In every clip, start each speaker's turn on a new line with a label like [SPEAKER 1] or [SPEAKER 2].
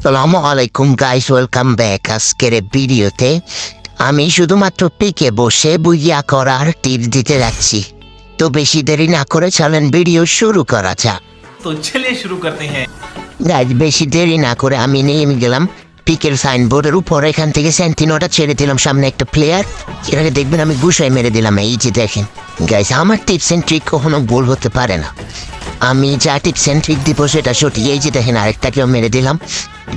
[SPEAKER 1] আসসালামু আলাইকুম guys, welcome back. আজকের ভিডিওতে আমি শুধুমাত্র পিকে বসে বুইয়া করার টিপস দিতে যাচ্ছি। তো বেশি দেরি না করে চলেন ভিডিও শুরু করা যাক।
[SPEAKER 2] तो चलिए शुरू करते हैं।
[SPEAKER 1] গাইস বেশি দেরি না করে আমি নেমে গেলাম পিকের সাইনবোর্ডের উপর। এখান থেকে সেন্টিনোটা ছেড়ে দিলাম, সামনে একটা প্লেয়ার, এটাকে দেখবেন আমি গুছাই মেরে দিলাম। এই যে দেখেন গাইস, আমার টিপস এন্ড ট্রিক কখনো ভুল হতে পারে না। আমি যা টিপস এন্ড ট্রিক দিব সেটা সঠিক। এই যে দেখেন আরেকটাকেও মেরে দিলাম।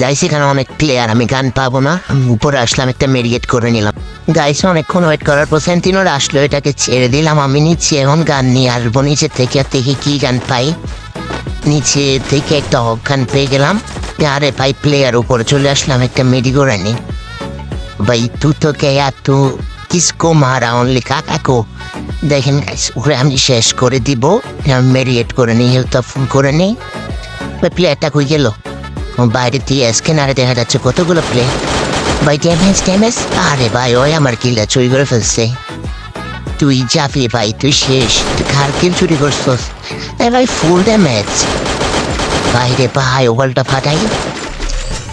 [SPEAKER 1] গাইস এখানে অনেক প্লেয়ার, আমি গান পাবো না, আমি উপরে আসলাম, একটা মেরিগেট করে নিলাম। গাইস অনেকক্ষণ ওয়েট করার পর সেন্টিনোর আসলো, এটাকে ছেড়ে দিলাম। আমি নিচে এখন গান নিয়ে আসবো, নিচে থেকে দেখি কি গান পাই। নিচে থেকে একটা হক গান পেয়ে গেলাম। আরে ভাই প্লেয়ার উপরে চলে আসলাম, একটা মেডি করে নি। ভাই তু তো কে তু কিসকো মারা অনলি কাকাকো। দেখেন গাইস ওরে আমি শেষ করে দিব, মেরিয়েট করে নিই, হেলথটা ফুল করে নিই। প্লেয়ারটা কই গেল? বাইরে দিয়ে স্ক্যানারে দেখা যাচ্ছে কতগুলো প্লে। ভাই ড্যামেজ। আরে ভাই ওই আমার কিলটা চুরি করে ফেলছে। তুই যাবি ভাই, তুই শেষ, তুই কার কিল চুরি করছস? ভাই ফুল ড্যামেজ। বাইরে ভাই ওয়ালটা ফাটাই।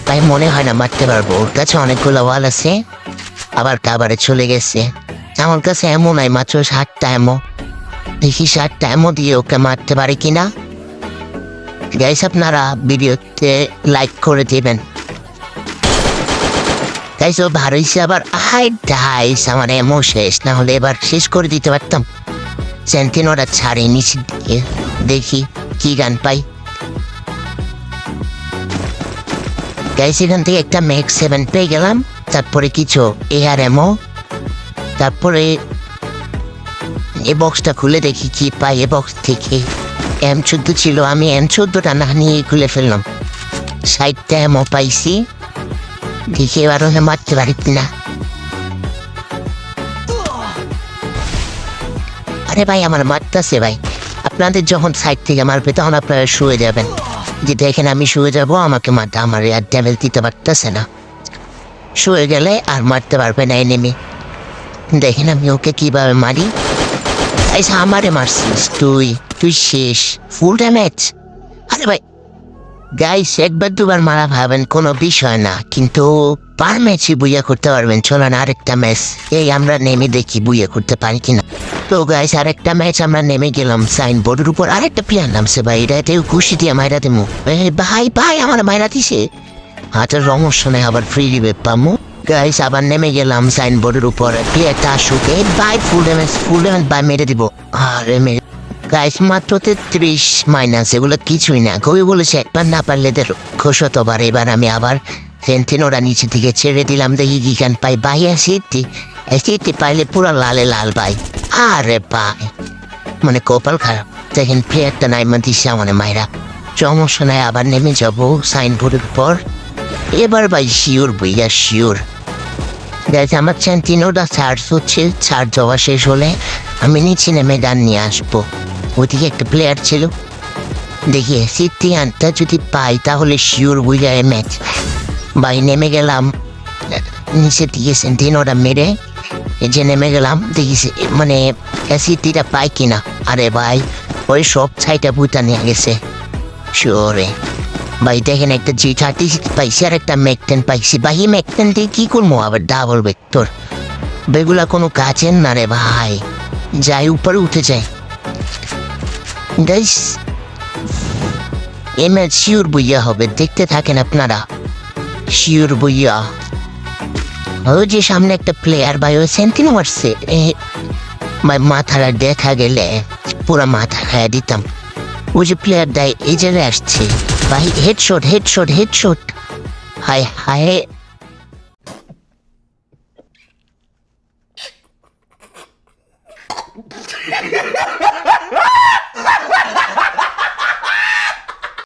[SPEAKER 1] ভাই মনে হয় না মারতে পারবো, ওর কাছে অনেকগুলো ওয়াল আছে, আবার কাবারে চলে গেছে। আমার কাছে এমন নাই, মাত্র 60টা এমো। দেখি 60টা এমো দিয়ে ওকে মারতে পারি কিনা। গাইস আপনারা ভিডিওতে লাইক করে দেবেন। গাইস ও ভারইছে আবার। হাই ডাইস, আমার এমো শেষ, না হলে এবার শেষ করে দিতে পারতাম। সেন্টিনোরা ছাড়ে নিচে দিকে, দেখি কি গান পাই। গাইস এখান থেকে একটা ম্যাক্স 7 পেয়ে গেলাম, তারপরে কিছু এআর এমো, তারপরে এ বক্সটা খুলে দেখি কি পাই। এ বক্স থেকে M14 ছিল, আমি M14টা না নিয়ে খুলে ফেললাম। 60টা এমো পাইছি, দেখি এবার ওকে মারতে পারি না। আরে ভাই আমার মারতেছে ভাই। আপনাদের যখন সাইড থেকে মারবে তখন আপনারা শুয়ে যাবেন। যে দেখেন আমি শুয়ে যাব, আমাকে মারতে আমার আর ড্যামেজ দিতে পারতেছে না। শুয়ে গেলে আর মারতে পারবে না এনিমি। দেখেন আমি ওকে কিভাবে মারি। আমারে মারছিস তুই শেষ, ফুল ড্যামেজ। আরে ভাই গাইস একবার দুবার মারা ভাবেন কোনো বিষয় না, কিন্তু পার ম্যাচই বুইয়া করতে পারবেন। চলেন আরেকটা ম্যাচ এই আমরা নেমে দেখি বুইয়া করতে পারি কিনা। তো গাইস আরেকটা ম্যাচ আমরা নেমে গেলাম। সাইনবোর্ডের উপর আরেকটা প্লেয়ার নামছে ভাই, এটাতেও খুশি দিয়ে মাইরা দেবো। ভাই আমার মাইরা দিছে। হাতের সমস্যা নেই, আবার ফ্রি দিবে পামু। গাইস আবার নেমে গেলাম সাইনবোর্ডের উপর, প্লেয়ারটা আসুক। ভাই ফুল ড্যামেজ ভাই মেরে দিব। আরে মেরে গাইস মাত্র 33 মাইনাস, এগুলো কিছুই না। কবি বলেছে একবার না পারলে খোশতবার। এবার আমি আবার সেন্টিনোরা নিচে থেকে ছেড়ে দিলাম, দেখি কি গান পাই। ভাই সিটি পাইলে পুরো লালে লাল ভাই। আরে ভাই মানে কপাল খারাপ। দেখেন প্লেয়ারটা নাইমা দিচ্ছে মানে মাইরা। সমস্যা নাই, আবার নেমে যাবো সাইনবোর্ডের উপর। এবার ভাই শিওর বইয়া শিওর। গাইস আমার সেন্টিনোরা চার্জ হচ্ছে, চার্জ হওয়া শেষ হলে আমি নিচে নেমে গান নিয়ে আসবো। ওদিকে একটা প্লেয়ার ছিল, দেখি সিটি আনটা যদি পাই তাহলে শিওর বুঝা ম্যাচ। ভাই নেমে গেলাম নিচে দিয়ে সেন্টিনোরা মেরে, এই যে নেমে গেলাম, দেখি মানে সিটিটা পাই কিনা। আরে ভাই ওই সব ছাইটা বুটা নিয়ে গেছে শিওরে। ভাই দেখেন একটা G30 পাইছি আর একটা ম্যাক-10 পাইছি। ভাই ম্যাক-10 দিয়ে কি করবো আবার ডাবল ভেক্টর, বেগুলা কোনো কাজের না রে ভাই। যাই উপরে উঠে যায় গাইস, এ ম্যাচ শিওর বইয়া হবে, দেখতে থাকেন আপনারা। শিওর বইয়া ওই যে সামনে একটা প্লেয়ার ভাই, ওই সেন্টিনো মারছে ভাই, মাথাটা দেখা গেলে পুরা মাথা খাইয়া দিতাম। ওই যে প্লেয়ার দেয় এই জায়গায় আসছে ভাই, হেডশট। হায়